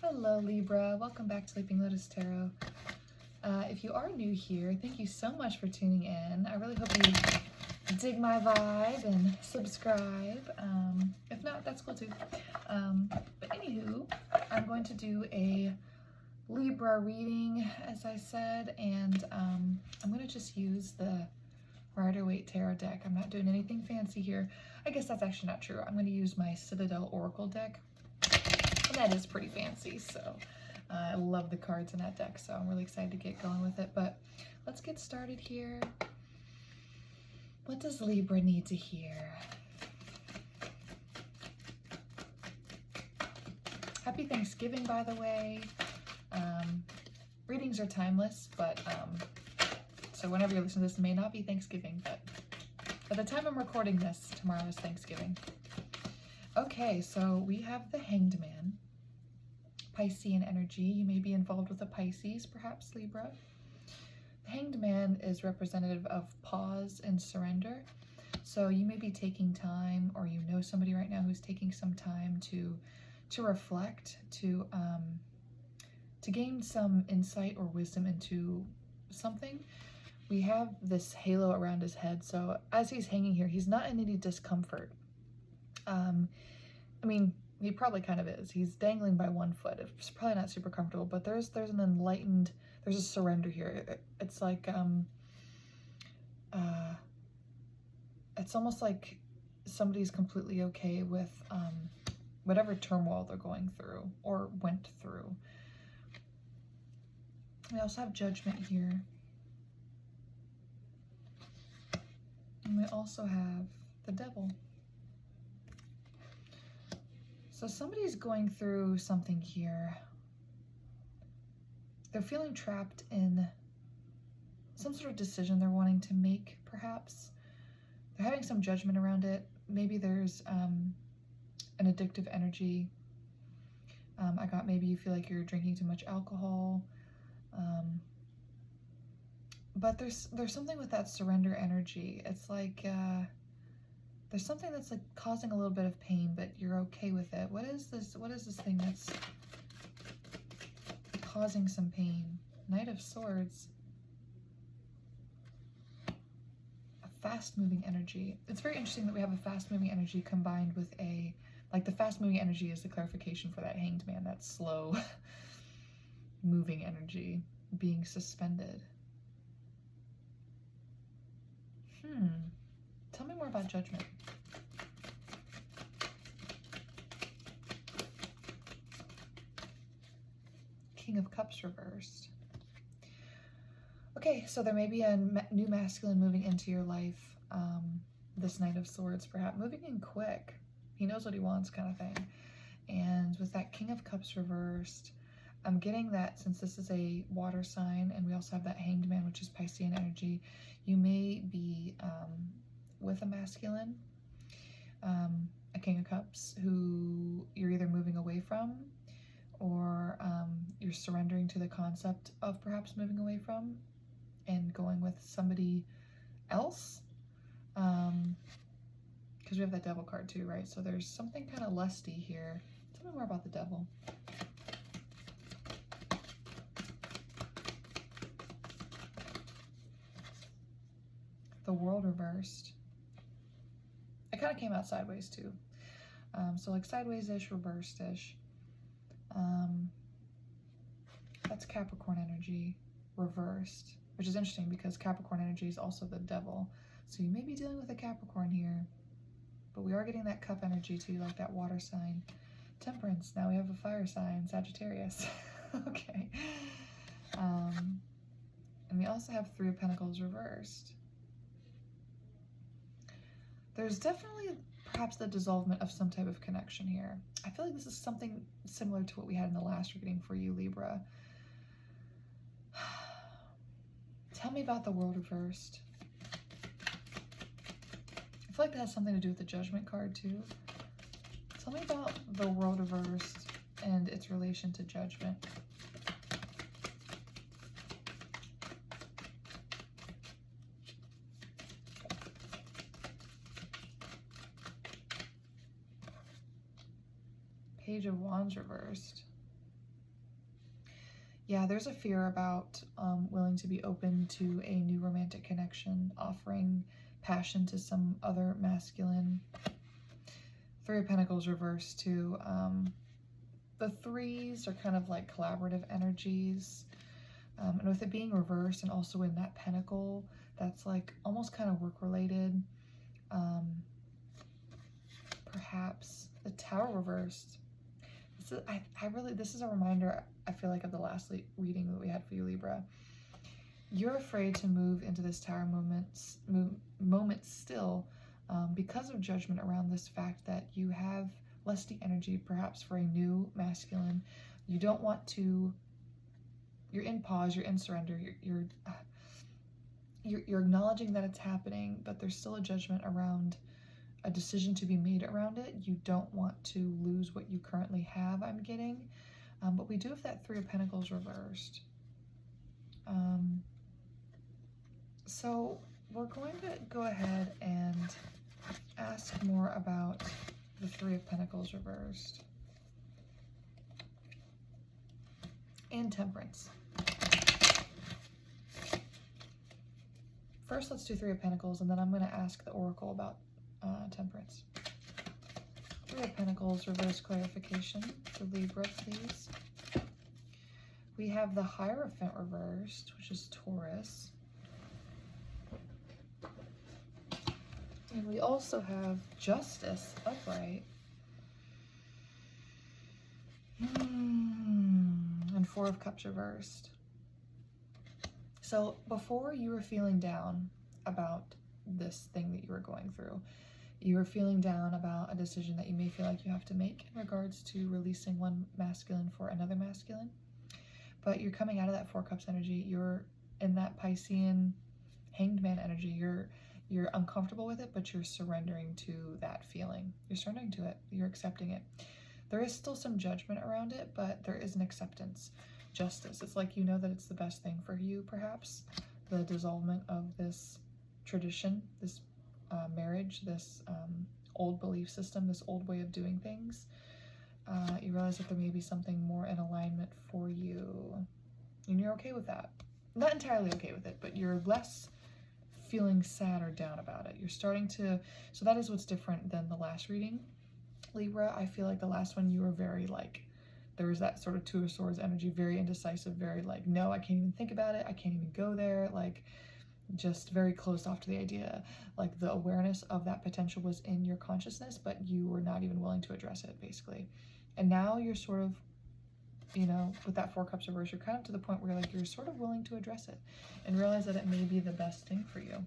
Hello Libra, welcome back to Sleeping Lotus Tarot. If you are new here, thank you so much for tuning in. I really hope you dig my vibe and subscribe. If not, that's cool too. But anywho, I'm going to do a Libra reading, as I said, and I'm going to just use the Rider-Waite Tarot deck. I'm not doing anything fancy here. I guess that's actually not true. I'm going to use my Citadel Oracle deck. And that is pretty fancy, so I love the cards in that deck, so I'm really excited to get going with it. But let's get started here. What does Libra need to hear? Happy Thanksgiving, by the way. Readings are timeless, but so whenever you listen to this, it may not be Thanksgiving, but by the time I'm recording this, tomorrow is Thanksgiving. Okay, so we have the Hanged Man, Piscean energy. You may be involved with a Pisces, perhaps Libra. The Hanged Man is representative of pause and surrender. So you may be taking time, or you know somebody right now who's taking some time to reflect, to gain some insight or wisdom into something. We have this halo around his head, so as he's hanging here, he's not in any discomfort. I mean, he probably kind of is. He's dangling by one foot. It's probably not super comfortable, but there's an enlightened, there's a surrender here. It's like, it's almost like somebody's completely okay with whatever turmoil they're going through or went through. We also have Judgment here. And we also have the Devil. So somebody's going through something here. They're feeling trapped in some sort of decision they're wanting to make, perhaps. They're having some judgment around it. Maybe there's an addictive energy. I got maybe you feel like you're drinking too much alcohol. But there's something with that surrender energy. It's like there's something that's like causing a little bit of pain, but you're okay with it. What is this thing that's causing some pain? Knight of Swords. A fast-moving energy. It's very interesting that we have a fast-moving energy combined with a, like the fast-moving energy is the clarification for that Hanged Man, that slow moving energy being suspended. Tell me more about Judgment. King of Cups reversed. Okay, so there may be a new masculine moving into your life. This Knight of Swords, perhaps, moving in quick. He knows what he wants, kind of thing. And with that King of Cups reversed, I'm getting that since this is a water sign, and we also have that Hanged Man, which is Piscean energy, you may be with a masculine, a King of Cups, who you're either moving away from, or you're surrendering to the concept of perhaps moving away from and going with somebody else. Because we have that Devil card too, right? So there's something kind of lusty here. Tell me more about the Devil. The World reversed. It kind of came out sideways too. So like sideways-ish, reversed-ish. That's Capricorn energy reversed, which is interesting because Capricorn energy is also the Devil. So you may be dealing with a Capricorn here, but we are getting that cup energy too, like that water sign. Temperance, now we have a fire sign, Sagittarius. Okay. And we also have Three of Pentacles reversed. There's definitely perhaps the dissolvement of some type of connection here. I feel like this is something similar to what we had in the last reading for you, Libra. Tell me about the World reversed. I feel like that has something to do with the Judgment card too. Tell me about the World reversed and its relation to Judgment. Page of Wands reversed. Yeah, there's a fear about willing to be open to a new romantic connection, offering passion to some other masculine. Three of Pentacles reversed too. The threes are kind of like collaborative energies. And with it being reversed and also in that pentacle, that's like almost kind of work related. Perhaps the Tower reversed. This is a reminder, I feel like, of the last reading that we had for you, Libra. You're afraid to move into this Tower moment still because of judgment around this fact that you have lusty energy, perhaps for a new masculine. You don't want to, you're in pause, you're in surrender, you're acknowledging that it's happening, but there's still a judgment around a decision to be made around it. You don't want to lose what you currently have, I'm getting. But we do have that Three of Pentacles reversed. So we're going to go ahead and ask more about the Three of Pentacles reversed. And Temperance. First, let's do Three of Pentacles, and then I'm going to ask the Oracle about Temperance. Three of Pentacles, reverse clarification for Libra, please. We have the Hierophant reversed, which is Taurus. And we also have Justice upright. And Four of Cups reversed. So before, you were feeling down about this thing that you were going through. You were feeling down about a decision that you may feel like you have to make in regards to releasing one masculine for another masculine. But you're coming out of that Four Cups energy. You're in that Piscean Hanged Man energy. You're uncomfortable with it, but you're surrendering to that feeling. You're surrendering to it. You're accepting it. There is still some judgment around it, but there is an acceptance. Justice. It's like you know that it's the best thing for you, perhaps. The dissolvement of this tradition, this marriage, this old belief system, this old way of doing things. You realize that there may be something more in alignment for you. And you're okay with that. Not entirely okay with it, but you're less feeling sad or down about it. You're starting to, so that is what's different than the last reading. Libra, I feel like the last one you were very like, there was that sort of Two of Swords energy, very indecisive, very like, no, I can't even think about it. I can't even go there. Like, just very closed off to the idea. Like, the awareness of that potential was in your consciousness, but you were not even willing to address it, basically. And now you're sort of, you know, with that Four Cups reverse, you're kind of to the point where like you're sort of willing to address it and realize that it may be the best thing for you.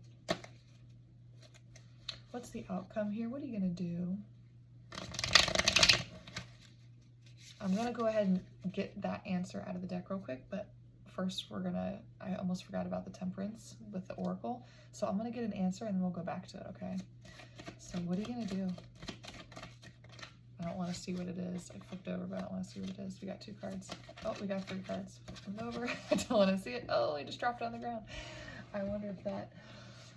What's the outcome here? What are you going to do? I'm going to go ahead and get that answer out of the deck real quick, but first I almost forgot about the Temperance with the Oracle. So I'm going to get an answer and then we'll go back to it, okay? So what are you going to do? I don't want to see what it is. I flipped over, but I don't want to see what it is. We got two cards. Oh, we got three cards. Flip them over. I don't want to see it. Oh, I just dropped it on the ground. I wonder if that...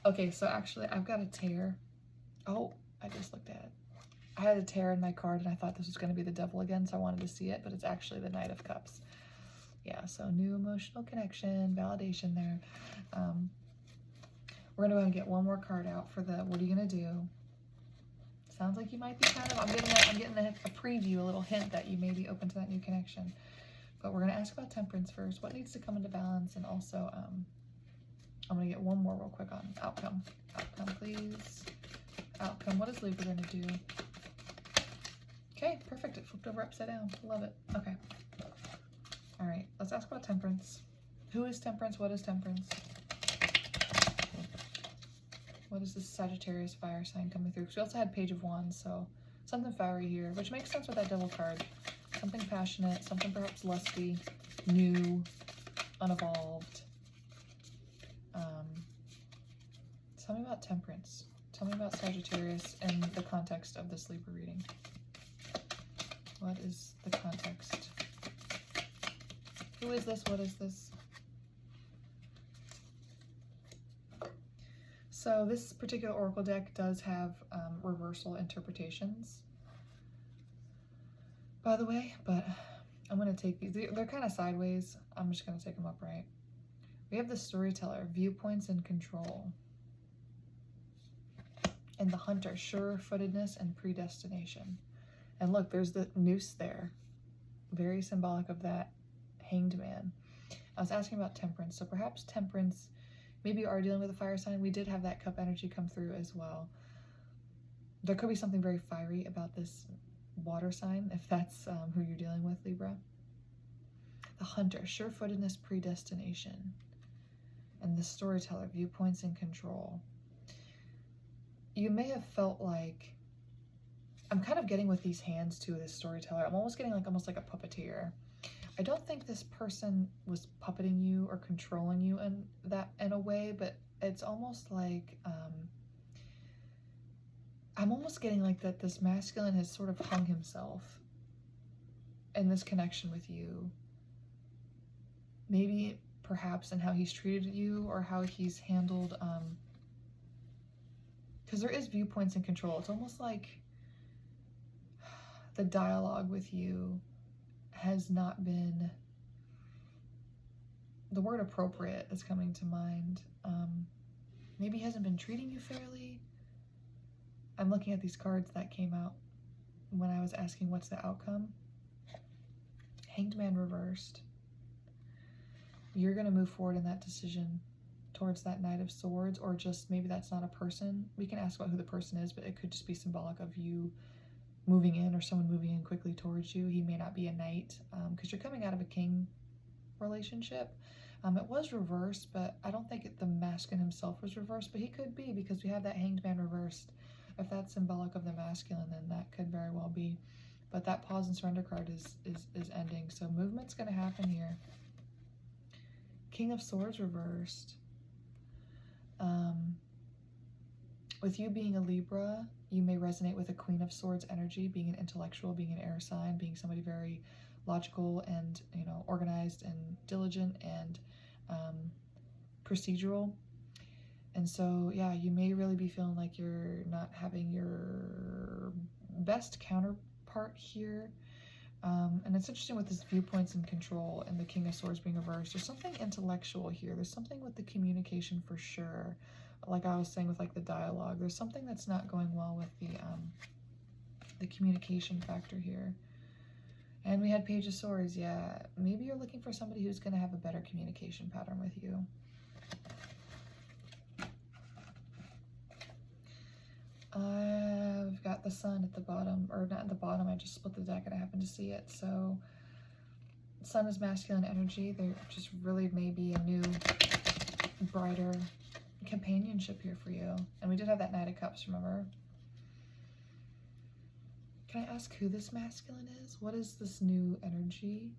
Okay, so actually, I've got a tear. Oh, I just looked at it. I had a tear in my card, and I thought this was going to be the Devil again, so I wanted to see it, but it's actually the Knight of Cups. Yeah, so new emotional connection, validation there. We're going to go ahead and get one more card out for the what are you going to do? Sounds like you might be kind of, I'm getting a preview, a little hint that you may be open to that new connection. But we're going to ask about Temperance first. What needs to come into balance? And also, I'm going to get one more real quick on outcome. Outcome, please. Outcome. What is Libra going to do? Okay, perfect. It flipped over upside down. Love it. Okay. All right, let's ask about Temperance. Who is Temperance? What is Temperance? What is this Sagittarius fire sign coming through? Because we also had Page of Wands, so something fiery here, which makes sense with that Devil card. Something passionate, something perhaps lusty, new, unevolved. Tell me about Temperance. Tell me about Sagittarius in the context of this Libra reading. What is the context? Who is this? What is this? So this particular Oracle deck does have reversal interpretations, by the way, but I'm going to take these. They're kind of sideways. I'm just going to take them upright. We have the storyteller, viewpoints and control. And the hunter, sure-footedness and predestination. And look, there's the noose there. Very symbolic of that hanged man. I was asking about temperance. So perhaps temperance, maybe you are dealing with a fire sign. We did have that cup energy come through as well. There could be something very fiery about this water sign, if that's who you're dealing with, Libra. The hunter, sure-footedness, predestination. And the storyteller, viewpoints and control. You may have felt like, I'm kind of getting with these hands too, this storyteller. I'm almost getting like almost like a puppeteer. I don't think this person was puppeting you or controlling you in a way, but it's almost like I'm almost getting like that this masculine has sort of hung himself in this connection with you. Maybe perhaps in how he's treated you or how he's handled because there is viewpoints and control. It's almost like the dialogue with you has not been, the word appropriate is coming to mind. Maybe he hasn't been treating you fairly. I'm looking at these cards that came out when I was asking what's the outcome. Hanged man reversed. You're going to move forward in that decision towards that Knight of Swords, or just maybe that's not a person. We can ask about who the person is, but it could just be symbolic of you moving in or someone moving in quickly towards you. He may not be a knight because you're coming out of a king relationship. It was reversed, but I don't think the masculine himself was reversed, but he could be because we have that hanged man reversed. If that's symbolic of the masculine, then that could very well be. But that pause and surrender card is ending. So movement's going to happen here. King of Swords reversed. With you being a Libra, you may resonate with a Queen of Swords energy, being an intellectual, being an air sign, being somebody very logical and, you know, organized and diligent and procedural. And so, yeah, you may really be feeling like you're not having your best counterpart here. And it's interesting with this viewpoints and control and the King of Swords being reversed. There's something intellectual here. There's something with the communication for sure. Like I was saying with like the dialogue, there's something that's not going well with the communication factor here. And we had Page of Swords. Yeah, maybe you're looking for somebody who's going to have a better communication pattern with you. I've got the Sun at the bottom, or not at the bottom, I just split the deck and I happened to see it. So Sun is masculine energy. There just really may be a new, brighter companionship here for you. And we did have that Knight of Cups, remember? Can I ask who this masculine is? What is this new energy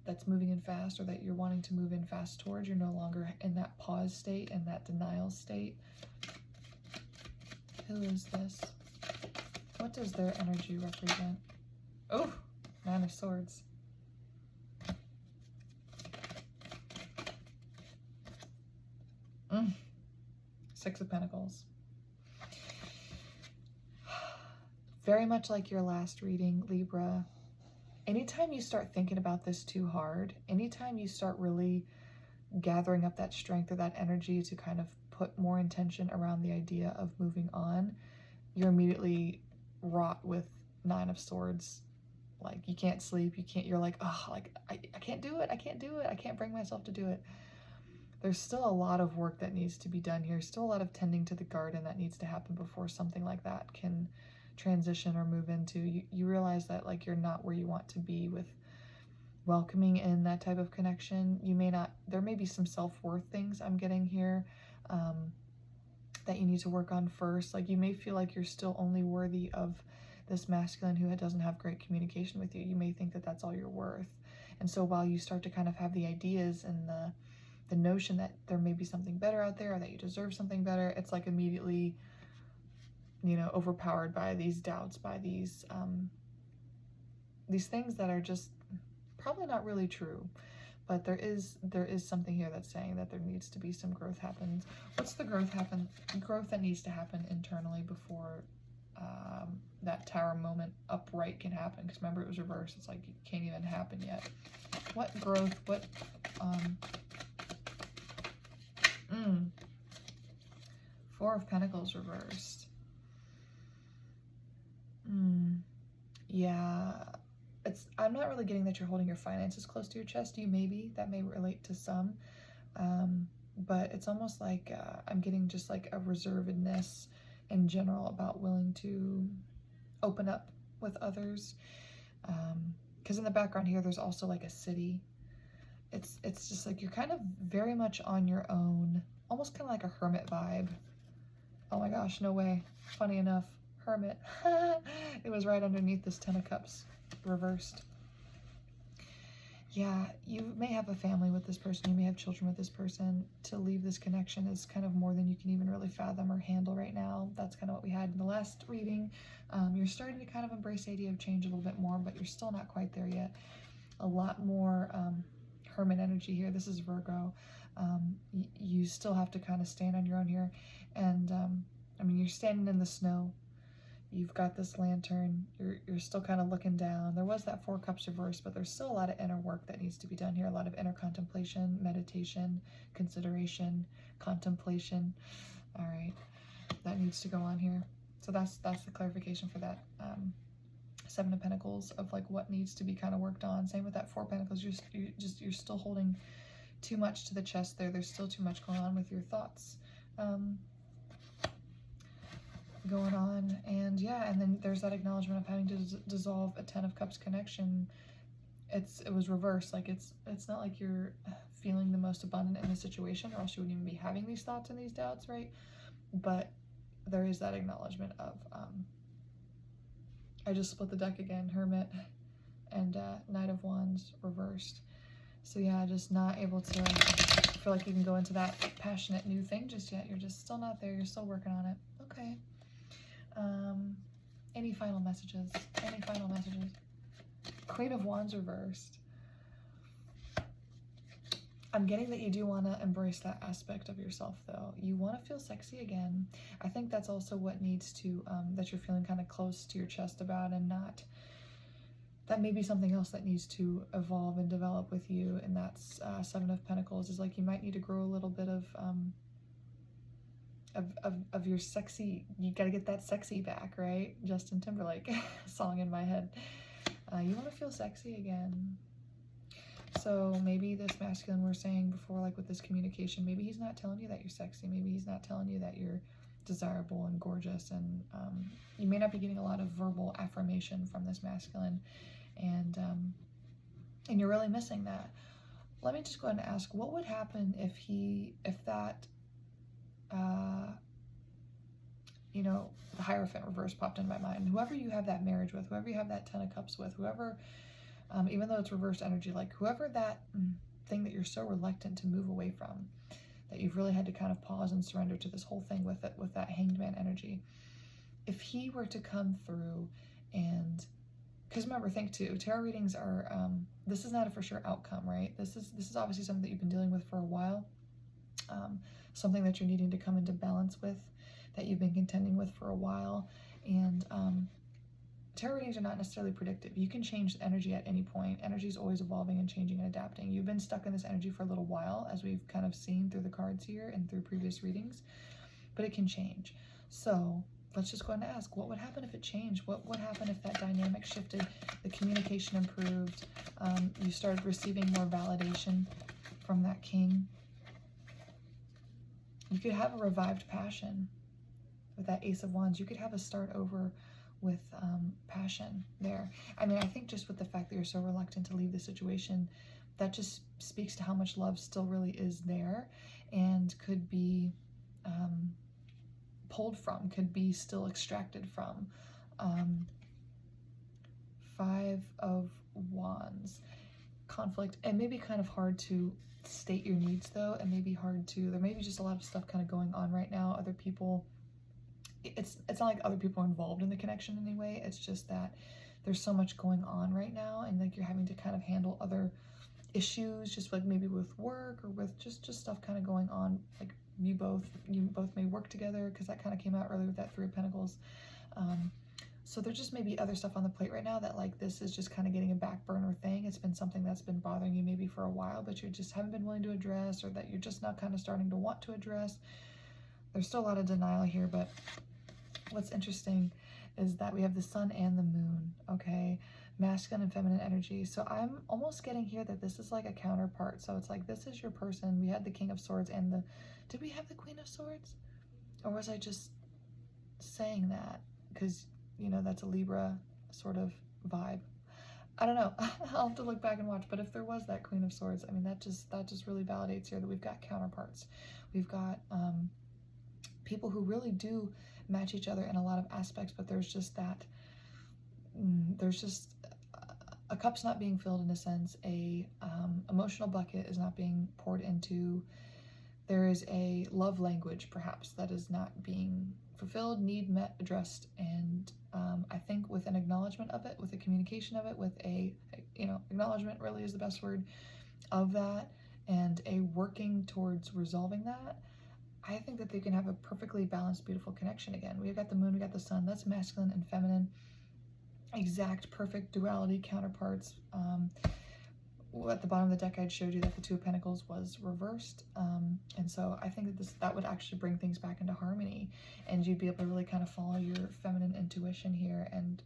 that's moving in fast, or that you're wanting to move in fast towards? You're no longer in that pause state and that denial state. Who is this? What does their energy represent? Oh, Nine of Swords. Six of Pentacles. Very much like your last reading, Libra. Anytime you start thinking about this too hard, anytime you start really gathering up that strength or that energy to kind of put more intention around the idea of moving on, you're immediately wrought with Nine of Swords. Like, you can't sleep, you're like, oh, like, I can't do it, I can't bring myself to do it. There's still a lot of work that needs to be done here, still a lot of tending to the garden that needs to happen before something like that can transition or move into. You realize that, like, you're not where you want to be with welcoming in that type of connection. There may be some self-worth things I'm getting here that you need to work on first. Like, you may feel like you're still only worthy of this masculine who doesn't have great communication with you. You may think that that's all you're worth. And so while you start to kind of have the ideas and the notion that there may be something better out there, or that you deserve something better, it's like immediately, you know, overpowered by these doubts, by these things that are just probably not really true. But there is something here that's saying that there needs to be some growth happens. What's the growth that needs to happen internally before that Tower moment upright can happen. Because remember, it was reversed. It's like it can't even happen yet. What growth, what, Four of Pentacles reversed. Yeah, I'm not really getting that you're holding your finances close to your chest. You maybe, that may relate to some, but it's almost like I'm getting just like a reservedness in general about willing to open up with others. Because in the background here, there's also like a city. It's just like you're kind of very much on your own, almost kind of like a hermit vibe. Oh my gosh, no way. Funny enough, hermit. It was right underneath this Ten of Cups reversed. Yeah, you may have a family with this person. You may have children with this person. To leave this connection is kind of more than you can even really fathom or handle right now. That's kind of what we had in the last reading. You're starting to kind of embrace the idea of change a little bit more, but you're still not quite there yet. A lot more hermit energy here. This is Virgo. You still have to kind of stand on your own here. And I mean, you're standing in the snow. You've got this lantern. You're still kind of looking down. There was that Four Cups reversed, but there's still a lot of inner work that needs to be done here. A lot of inner contemplation, meditation, consideration, contemplation. All right, that needs to go on here. So that's the clarification for that Seven of Pentacles, of like what needs to be kind of worked on. Same with that Four of Pentacles. You're still holding too much to the chest there. There's still too much going on with your thoughts. Going on, and yeah, and then there's that acknowledgement of having to dissolve a Ten of Cups connection. It was reversed. Like it's not like you're feeling the most abundant in the situation, or else you wouldn't even be having these thoughts and these doubts, right? But there is that acknowledgement of I just split the deck again, Hermit and Knight of Wands reversed. So yeah, just not able to feel like you can go into that passionate new thing just yet. You're just still not there. You're still working on it. Okay. Any final messages? Any final messages? Queen of Wands reversed. I'm getting that you do want to embrace that aspect of yourself, though. You want to feel sexy again. I think that's also what needs to, that you're feeling kind of close to your chest about, and not, that may be something else that needs to evolve and develop with you. And that's Seven of Pentacles, is like you might need to grow a little bit of your sexy. You got to get that sexy back, right? Justin Timberlake song in my head. You want to feel sexy again. So maybe this masculine we're saying before, like with this communication, maybe he's not telling you that you're sexy. Maybe he's not telling you that you're desirable and gorgeous. And you may not be getting a lot of verbal affirmation from this masculine. And you're really missing that. Let me just go ahead and ask, what would happen if that you know, the Hierophant reverse popped into my mind. Whoever you have that marriage with, whoever you have that Ten of Cups with, whoever, even though it's reversed energy, like whoever that thing that you're so reluctant to move away from, that you've really had to kind of pause and surrender to this whole thing with it, with that Hanged Man energy. If he were to come through and, because remember, think too, tarot readings are, this is not a for sure outcome, right? This is obviously something that you've been dealing with for a while, something that you're needing to come into balance with, that you've been contending with for a while. And tarot readings are not necessarily predictive. You can change the energy at any point. Energy is always evolving and changing and adapting. You've been stuck in this energy for a little while, as we've kind of seen through the cards here and through previous readings, but it can change. So let's just go ahead and ask, what would happen if it changed? What would happen if that dynamic shifted, the communication improved, you started receiving more validation from that king? You could have a revived passion with that Ace of Wands. You could have a start over with passion there. I mean, I think just with the fact that you're so reluctant to leave the situation, that just speaks to how much love still really is there, and could be pulled from, could be still extracted from. Five of Wands. Conflict. It may be kind of hard to state your needs, though. It may be hard to, there may be just a lot of stuff kind of going on right now. Other people, it's not like other people are involved in the connection in any way. It's just that there's so much going on right now, and like you're having to kind of handle other issues, just like maybe with work or with just stuff kind of going on. Like you both may work together, because that kind of came out earlier with that Three of Pentacles. So there just may be other stuff on the plate right now that like this is just kind of getting a back burner thing. It's been something that's been bothering you maybe for a while, but you just haven't been willing to address, or that you're just now kind of starting to want to address. There's still a lot of denial here, but what's interesting is that we have the sun and the moon, okay? Masculine and feminine energy. So I'm almost getting here that this is like a counterpart. So it's like, this is your person. We had the King of Swords and the, did we have the Queen of Swords? Or was I just saying that? Because, you know, that's a Libra sort of vibe. I don't know. I'll have to look back and watch. But if there was that Queen of Swords, I mean, that just really validates here that we've got counterparts. We've got people who really do match each other in a lot of aspects, but there's just that, there's just a cup's not being filled in a sense, a emotional bucket is not being poured into, there is a love language perhaps that is not being fulfilled, need met, addressed, and I think with an acknowledgement of it, with a communication of it, with a, you know, acknowledgement really is the best word of that, and a working towards resolving that, I think that they can have a perfectly balanced, beautiful connection again. We've got the moon, we got the sun, that's masculine and feminine, exact perfect duality counterparts. At the bottom of the deck, I'd showed you that the Two of Pentacles was reversed. And so I think that that would actually bring things back into harmony, and you'd be able to really kind of follow your feminine intuition here, and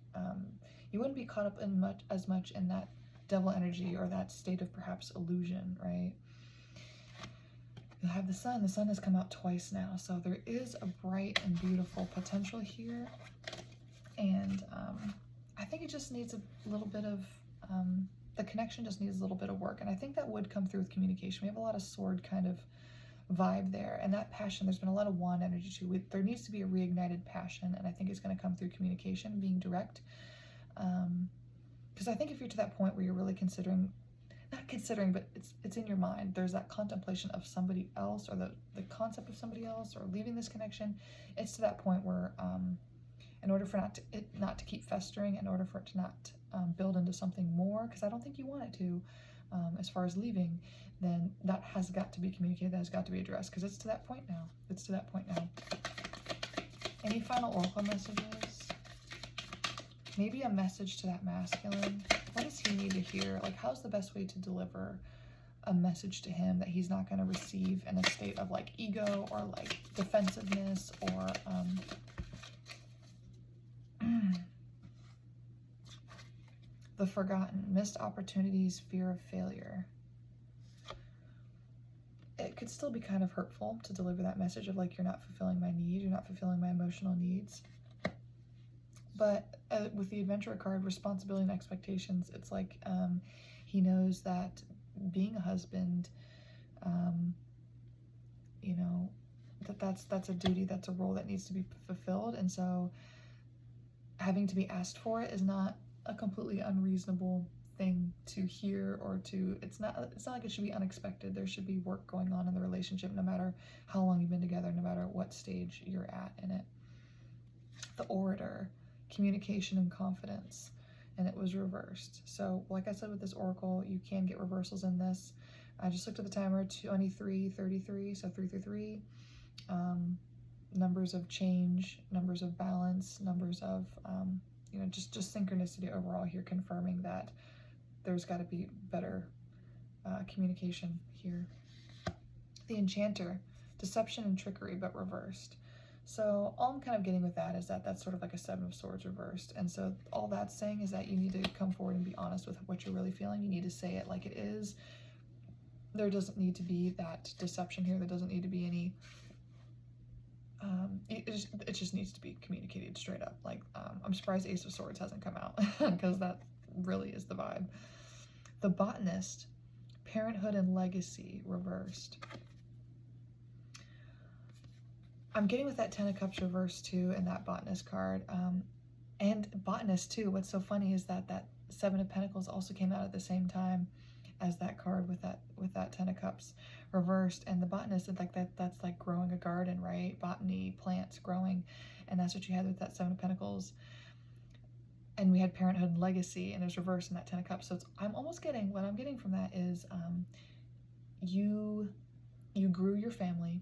you wouldn't be caught up in as much in that devil energy or that state of perhaps illusion, right? You'll have the sun. The sun has come out twice now, so there is a bright and beautiful potential here, and I think it just needs a little bit of, the connection just needs a little bit of work, and I think that would come through with communication. We have a lot of sword kind of vibe there, and that passion, there's been a lot of wand energy too. There needs to be a reignited passion, and I think it's going to come through communication, being direct, because I think if you're to that point where you're really considering, not considering, but it's in your mind, there's that contemplation of somebody else, or the concept of somebody else, or leaving this connection. It's to that point where in order for it not to keep festering, in order for it to not build into something more, because I don't think you want it to, as far as leaving, then that has got to be communicated, that has got to be addressed, because it's to that point now. It's to that point now. Any final oracle messages? Maybe a message to that masculine. What does he need to hear? Like, how's the best way to deliver a message to him that he's not going to receive in a state of like ego or like defensiveness or the forgotten, missed opportunities, fear of failure. It could still be kind of hurtful to deliver that message of like, you're not fulfilling my need, you're not fulfilling my emotional needs. But with the Adventurer card, responsibility and expectations, it's like he knows that being a husband, you know, that's a duty, that's a role that needs to be fulfilled, and so having to be asked for it is not a completely unreasonable thing to hear, or to, it's not like it should be unexpected. There should be work going on in the relationship, no matter how long you've been together, no matter what stage you're at in it. The Orator, communication and confidence, and it was reversed. So like I said with this oracle, you can get reversals in this. I just looked at the timer, 23:33, so 3 through 3. Numbers of change, numbers of balance, numbers of you know, just synchronicity overall here, confirming that there's got to be better communication here. The Enchanter, deception and trickery, but reversed. So all I'm kind of getting with that is that that's sort of like a 7 of Swords reversed. And so all that's saying is that you need to come forward and be honest with what you're really feeling. You need to say it like it is. There doesn't need to be that deception here. There doesn't need to be any, it just needs to be communicated straight up. Like, I'm surprised Ace of Swords hasn't come out, because that really is the vibe. The Botanist, parenthood and legacy reversed. I'm getting with that 10 of Cups reversed too, and that Botanist card. And Botanist too, what's so funny is that that 7 of Pentacles also came out at the same time as that card with that 10 of Cups reversed. And the Botanist, like that's like growing a garden, right? Botany, plants growing, and that's what you had with that 7 of Pentacles. And we had parenthood and legacy, and it was reversed in that 10 of Cups. So I'm almost getting, what I'm getting from that is you grew your family,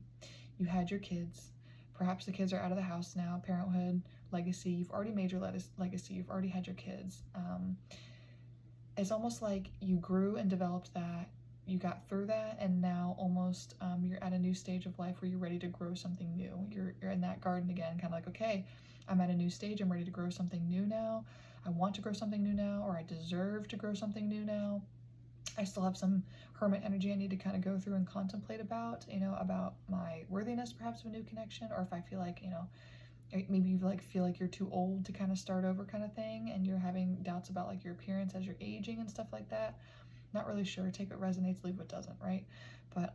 you had your kids, perhaps the kids are out of the house now, parenthood, legacy. You've already made your legacy. You've already had your kids. It's almost like you grew and developed that. You got through that, and now almost you're at a new stage of life where you're ready to grow something new. You're in that garden again, kind of like, okay, I'm at a new stage. I'm ready to grow something new now. I want to grow something new now, or I deserve to grow something new now. I still have some hermit energy I need to kind of go through and contemplate about, about my worthiness perhaps of a new connection, or if I feel like, maybe you feel like you're too old to kind of start over kind of thing, and you're having doubts about like your appearance as you're aging and stuff like that. Not really sure. Take what resonates, leave what doesn't, right? But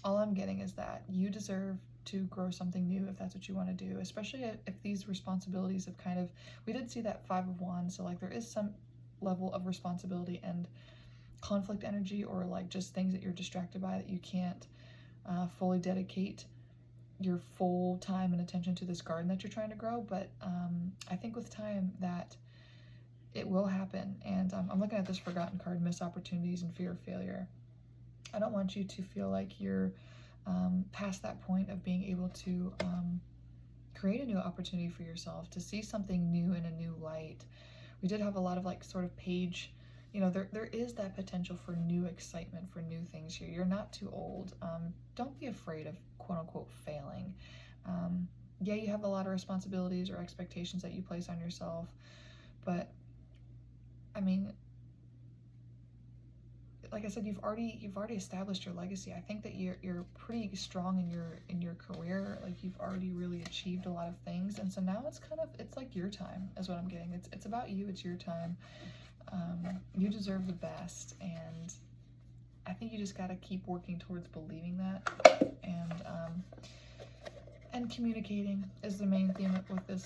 all I'm getting is that you deserve to grow something new if that's what you want to do, especially if these responsibilities have kind of, we did see that 5 of Wands, so like there is some level of responsibility and conflict energy, or like just things that you're distracted by that you can't fully dedicate your full time and attention to this garden that you're trying to grow. But I think with time that it will happen. And I'm looking at this forgotten card, missed opportunities and fear of failure. I don't want you to feel like you're past that point of being able to create a new opportunity for yourself, to see something new in a new light. We did have a lot of like sort of page, there is that potential for new excitement, for new things here. You're not too old. Don't be afraid of quote unquote failing. Yeah, you have a lot of responsibilities or expectations that you place on yourself, but I mean, like I said, you've already established your legacy. I think that you're pretty strong in your career. Like you've already really achieved a lot of things, and so now it's like your time is what I'm getting. It's about you. It's your time. You deserve the best, and I think you just got to keep working towards believing that, and communicating is the main theme with this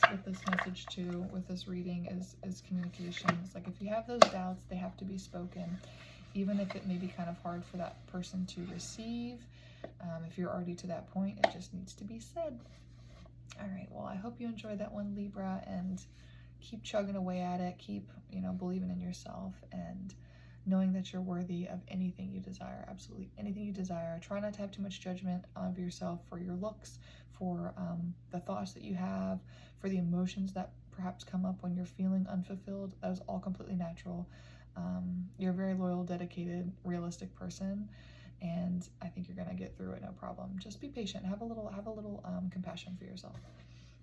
message too. With this reading is communication. It's like if you have those doubts, they have to be spoken, even if it may be kind of hard for that person to receive. If you're already to that point, it just needs to be said. All right. Well, I hope you enjoyed that one, Libra, and keep chugging away at it. Keep, believing in yourself and knowing that you're worthy of anything you desire, absolutely anything you desire. Try not to have too much judgment of yourself for your looks, for the thoughts that you have, for the emotions that perhaps come up when you're feeling unfulfilled. That is all completely natural. You're a very loyal, dedicated, realistic person, and I think you're gonna get through it, no problem. Just be patient. Have a little compassion for yourself.